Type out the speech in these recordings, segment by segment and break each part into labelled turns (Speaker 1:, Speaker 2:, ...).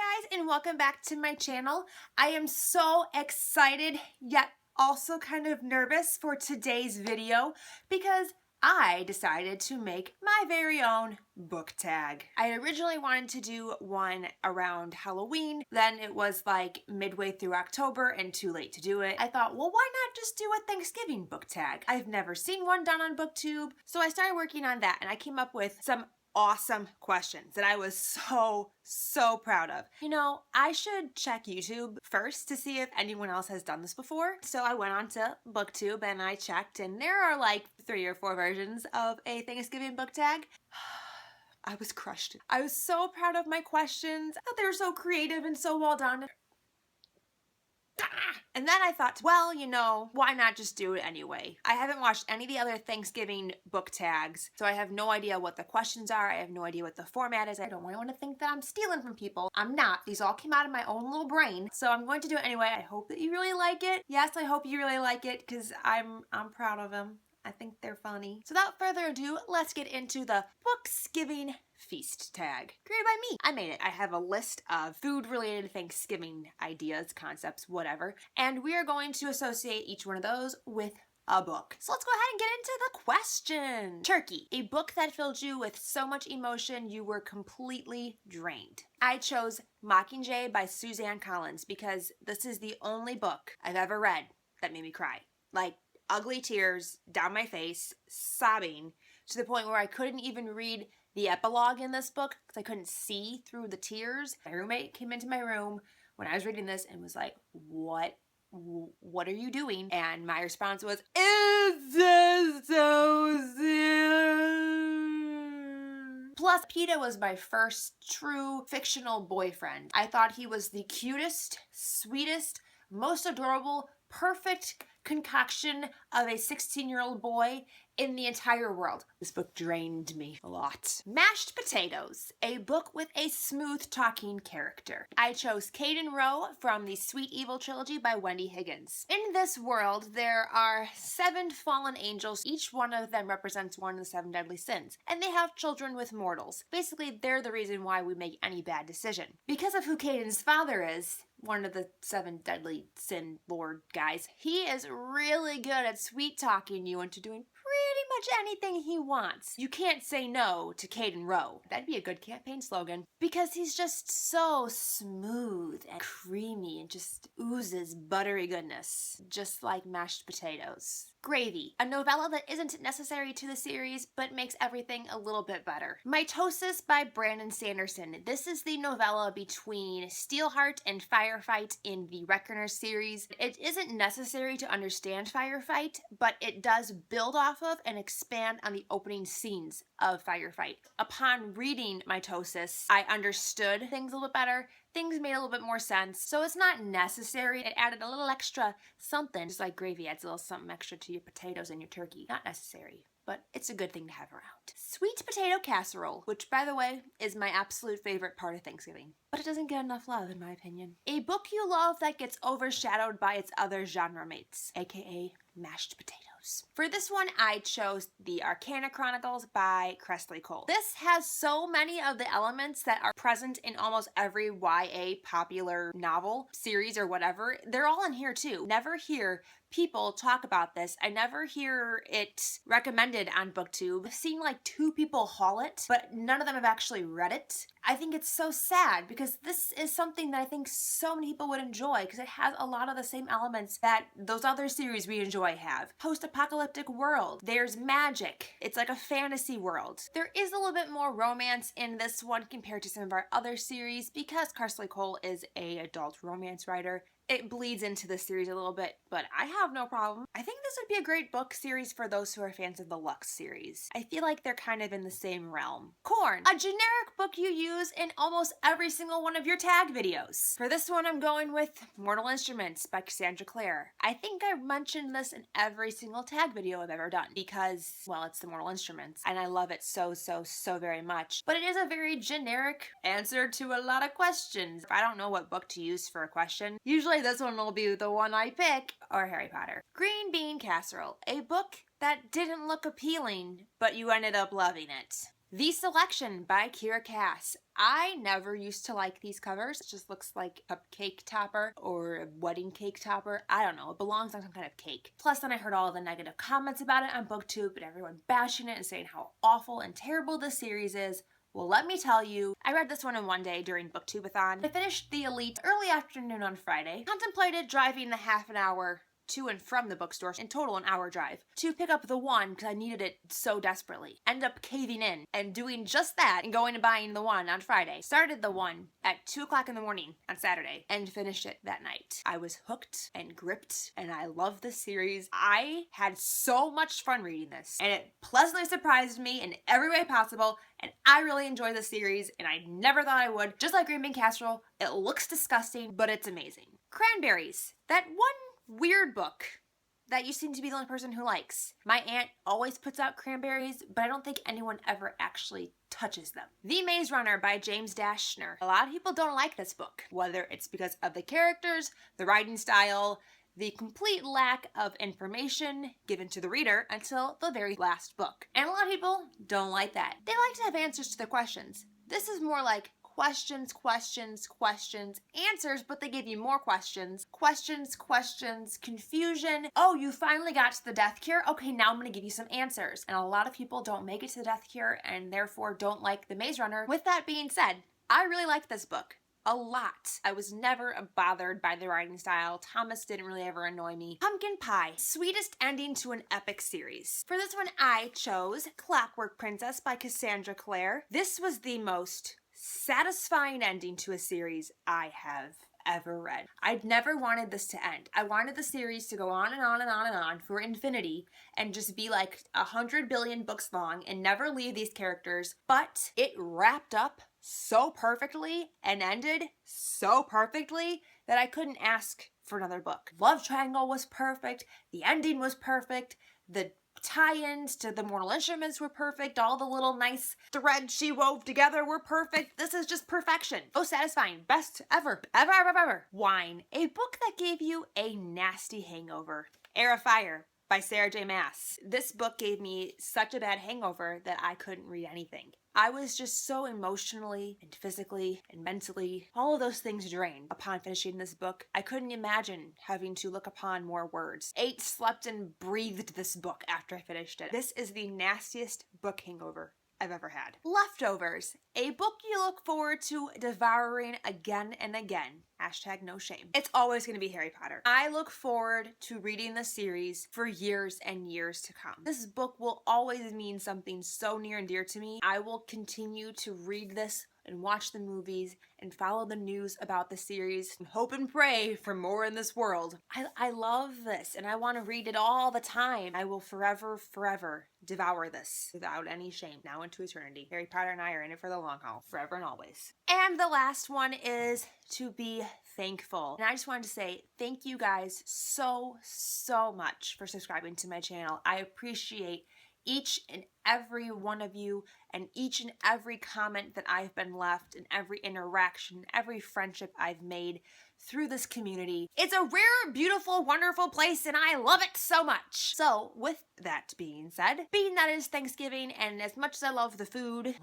Speaker 1: Hi guys, and welcome back to my channel. I am so excited yet also kind of nervous for today's video because I decided to make my very own book tag. I originally wanted to do one around Halloween, then it was like midway through October and too late to do it. I thought, well, why not just do a Thanksgiving book tag? I've never seen one done on BookTube, so I started working on that and I came up with some awesome questions that I was so proud of. You know, I should check YouTube first to see if anyone else has done this before. So I went on to BookTube and I checked, and there are like 3 or 4 versions of a Thanksgiving book tag. I was crushed. I was so proud of my questions. I thought they were so creative and so well done. And then I thought, well, you know, why not just do it anyway? I haven't watched any of the other Thanksgiving book tags, so I have no idea what the questions are. I have no idea what the format is. I don't want to think that I'm stealing from people. I'm not. These all came out of my own little brain, so I'm going to do it anyway. I hope that you really like it. Yes, I hope you really like it because I'm proud of them. I think they're funny. So without further ado, let's get into the Booksgiving feast tag. Created by me. I made it. I have a list of food-related Thanksgiving ideas, concepts, whatever, and we are going to associate each one of those with a book. So let's go ahead and get into the question. Turkey, a book that filled you with so much emotion you were completely drained. I chose Mockingjay by Suzanne Collins because this is the only book I've ever read that made me cry. Like, ugly tears down my face, sobbing, to the point where I couldn't even read the epilogue in this book because I couldn't see through the tears. My roommate came into my room when I was reading this and was like, what are you doing? And my response was, it's just so sad. Plus, Peeta was my first true fictional boyfriend. I thought he was the cutest, sweetest, most adorable, perfect concoction of a 16-year-old boy in the entire world. This book drained me a lot. Mashed Potatoes, a book with a smooth-talking character. I chose Caden Rowe from the Sweet Evil trilogy by Wendy Higgins. In this world, there are 7 fallen angels. Each one of them represents one of the 7 deadly sins, and they have children with mortals. Basically, they're the reason why we make any bad decision. Because of who Caden's father is, one of the 7 deadly sin lord guys, he is really good at sweet-talking you into doing pretty much anything he wants. You can't say no to Caden Rowe. That'd be a good campaign slogan. Because he's just so smooth and creamy and just oozes buttery goodness. Just like mashed potatoes. Gravy, a novella that isn't necessary to the series, but makes everything a little bit better. Mitosis by Brandon Sanderson. This is the novella between Steelheart and Firefight in the Reckoner series. It isn't necessary to understand Firefight, but it does build off of and expand on the opening scenes of Firefight. Upon reading Mitosis, I understood things a little bit better. Things made a little bit more sense, so it's not necessary. It added a little extra something, just like gravy adds a little something extra to your potatoes and your turkey. Not necessary, but it's a good thing to have around. Sweet potato casserole, which by the way, is my absolute favorite part of Thanksgiving. But it doesn't get enough love in my opinion. A book you love that gets overshadowed by its other genre mates, aka mashed potatoes. For this one, I chose The Arcana Chronicles by Kresley Cole. This has so many of the elements that are present in almost every YA popular novel, series, or whatever. They're all in here too. Never hear people talk about this. I never hear it recommended on BookTube. I've seen like 2 people haul it, but none of them have actually read it. I think it's so sad because this is something that I think so many people would enjoy because it has a lot of the same elements that those other series we enjoy have. Post-apocalyptic world. There's magic. It's like a fantasy world. There is a little bit more romance in this one compared to some of our other series because Kresley Cole is an adult romance writer. It bleeds into the series a little bit, but I have no problem. I think this would be a great book series for those who are fans of the Lux series. I feel like they're kind of in the same realm. Corn, a generic book you use in almost every single one of your tag videos. For this one, I'm going with Mortal Instruments by Cassandra Clare. I think I mentioned this in every single tag video I've ever done because, well, it's the Mortal Instruments, and I love it so very much. But it is a very generic answer to a lot of questions. If I don't know what book to use for a question, usually this one will be the one I pick, or Harry Potter. Green Bean Casserole, a book that didn't look appealing, but you ended up loving it. The Selection by Kira Cass. I never used to like these covers. It just looks like a cake topper or a wedding cake topper. I don't know. It belongs on some kind of cake. Plus, then I heard all the negative comments about it on BookTube and everyone bashing it and saying how awful and terrible this series is. Well, let me tell you, I read this one in one day during BookTube-a-thon. I finished The Elite early afternoon on Friday. Contemplated driving the half an hour to and from the bookstore, in total an hour drive, to pick up the one because I needed it so desperately. Ended up caving in and doing just that and going and buying the one on Friday. Started the one at 2 o'clock in the morning on Saturday and finished it that night. I was hooked and gripped and I love this series. I had so much fun reading this and it pleasantly surprised me in every way possible, and I really enjoyed the series and I never thought I would. Just like green bean casserole, it looks disgusting, but it's amazing. Cranberries. That one weird book that you seem to be the only person who likes. My aunt always puts out cranberries, but I don't think anyone ever actually touches them. The Maze Runner by James Dashner. A lot of people don't like this book, whether it's because of the characters, the writing style, the complete lack of information given to the reader until the very last book. And a lot of people don't like that. They like to have answers to their questions. This is more like questions, questions, questions, answers, but they give you more questions. Questions, questions, confusion. Oh, you finally got to the death cure? Okay, now I'm gonna give you some answers. And a lot of people don't make it to the death cure and therefore don't like The Maze Runner. With that being said, I really liked this book. A lot. I was never bothered by the writing style. Thomas didn't really ever annoy me. Pumpkin Pie. Sweetest ending to an epic series. For this one, I chose Clockwork Princess by Cassandra Clare. This was the most satisfying ending to a series I have ever read. I'd never wanted this to end. I wanted the series to go on and on and on and on for infinity and just be like 100 billion books long and never leave these characters, but it wrapped up so perfectly and ended so perfectly that I couldn't ask for another book. Love Triangle was perfect, the ending was perfect, the tie-ins to the Mortal Instruments were perfect, all the little nice threads she wove together were perfect. This is just perfection. Oh, satisfying. Best ever. Ever, ever, ever. Wine. A book that gave you a nasty hangover. Air of Fire by Sarah J. Maas. This book gave me such a bad hangover that I couldn't read anything. I was just so emotionally and physically and mentally, all of those things drained upon finishing this book. I couldn't imagine having to look upon more words. Ate, slept, and breathed this book after I finished it. This is the nastiest book hangover I've ever had. Leftovers, a book you look forward to devouring again and again. Hashtag no shame. It's always going to be Harry Potter. I look forward to reading the series for years and years to come. This book will always mean something so near and dear to me. I will continue to read this and watch the movies and follow the news about the series and hope and pray for more in this world. I love this and I want to read it all the time. I will forever devour this without any shame, now into eternity. Harry Potter and I are in it for the long haul, forever and always. And the last one is To Be Thankful. And I just wanted to say thank you guys so much for subscribing to my channel. I appreciate each and every one of you and each and every comment that I've been left and every interaction, every friendship I've made through this community. It's a rare, beautiful, wonderful place and I love it so much. So with that being said, being that it is Thanksgiving and as much as I love the food,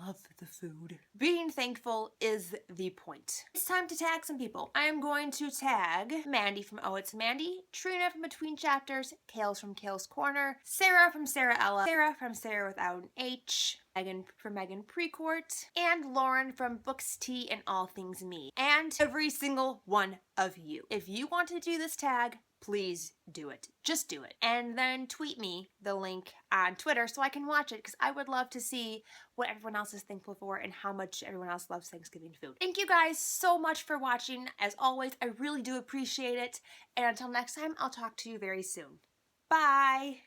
Speaker 1: being thankful is the point. It's time to tag some people. I am going to tag Mandi from Oh It's Mandi, Trina from Between Chapters, Kales from KalesKorner, Sara from Sara Ella, Sara from Sara without an H, Meagan from Meagan Precourt, and Lauren from Books, Tea, and All Things Me. And every single one of you. If you want to do this tag, please do it. Just do it. And then tweet me the link on Twitter so I can watch it because I would love to see what everyone else is thankful for and how much everyone else loves Thanksgiving food. Thank you guys so much for watching. As always, I really do appreciate it. And until next time, I'll talk to you very soon. Bye!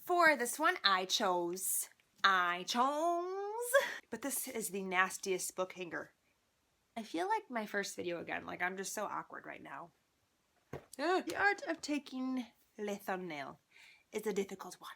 Speaker 1: For this one, I chose... But this is the nastiest book hanger. I feel like my first video again. Like, I'm just so awkward right now. The art of taking le thumbnail is a difficult one.